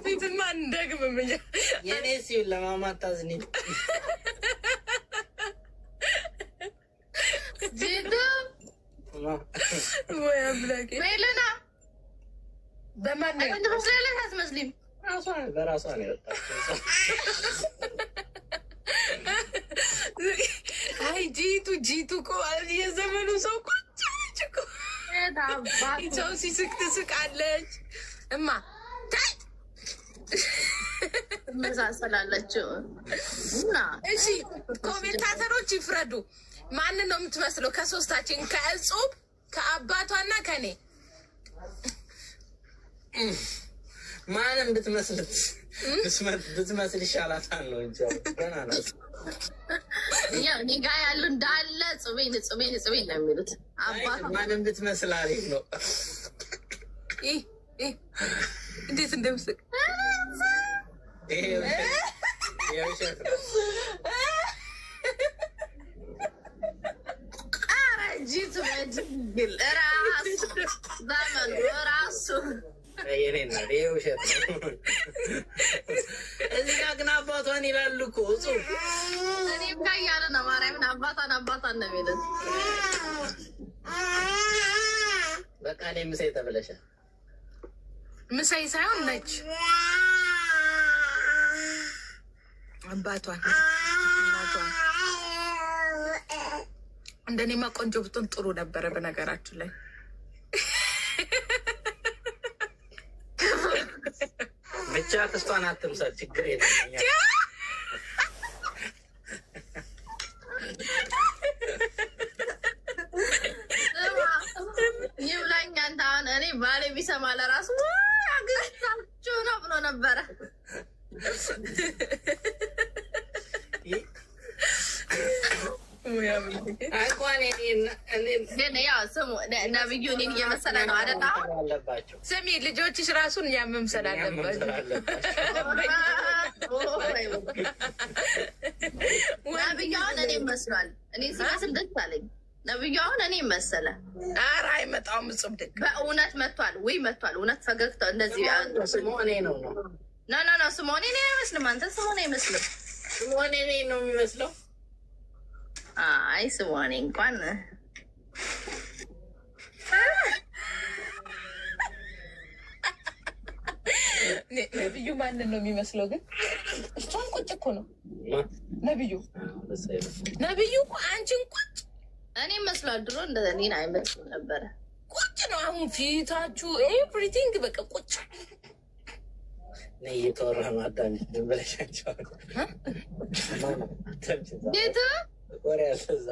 ፊት ማን ደግም የኔ ሲል ለማማታዝኒ ጂቱ ወይ አምላኬ ሜለና በማን ነው ስለለህ አትመስሊም በራሷ ነው የወጣችው አይ ጂቱ እኮ የዘመኑ ሰው እኮ ጭቁ ሰው ሲስቅ ትስቃለች እማ ታይ መሳሰላለችው እና እሺ ኮሜንታተሮች ይፍረዱ ማንን ነው የምትመስለው ከሶስታችን ከእጹብ ከአባቷና ከኔ ማንም ብትመስል ይሻላታል ነው እንጂ ገና ናት ያ እኔ ጋር ያሉ እንዳለ ጽቤን ነው የሚሉት አባቷ ማንም ብትመስል አሪፍ ነው እንዴት እንደምስቅ ጂቱ በድግል ራሱ የኔና ውሸት ነው እዚህ ጋር ግን አባቷን ይላሉ እኮ እኔም ጋር እያለ ነው ማርያምን አባቷን ነው የሚሉት በቃ እኔ ምሳይ ተብለሻል ምሳይ ሳይሆን ነች አባቷን እንደኔማ ቆንጆ ብትሆን ጥሩ ነበረ በነገራችሁ ላይ ብቻ ክስቷን አትምሰል ችግር የለም ይብላኝ አንተ አሁን እኔ ባሌ ቢሰማ ለራሱ አግኝታችሁ ነው ብሎ ነበረ ግን ያው ስሙ ነብዩ እኔን እየመሰለ ነው አይደል? ስሚ ልጆችሽ ራሱን እኛ መምሰል አለባቸው። ነብዩ አሁን እኔን መስሏል። እኔ ሲመስል ደስ አለኝ። ነብዩ አሁን እኔን መሰለ። ኧረ አይመጣውም እጹብ ድግ በእውነት መጥቷል ወይ መጥቷል። እውነት ፈገግታ እንደዚህ ስሞኔ ነው ኖ ስሞኔ ነው አይመስልም። አንተ ስሞኔ አይመስልም። ስሞኔ ነው የሚመስለው። አይ ስሞኔ እንኳን ነብዩ ማንን ነው የሚመስለው? ግን እሷን ቁጭ እኮ ነው ነብዩ እኮ አንቺን ቁጭ እኔ መስሏል። ድሮ እንደ እኔን አይመስልም ነበረ። ቁጭ ነው አሁን ፊታችሁ ኤቭሪቲንግ በቃ ቁጭ ነይ የተወራ ማዳን ብለሻቸው ጌታ ወሬ ያሰዛ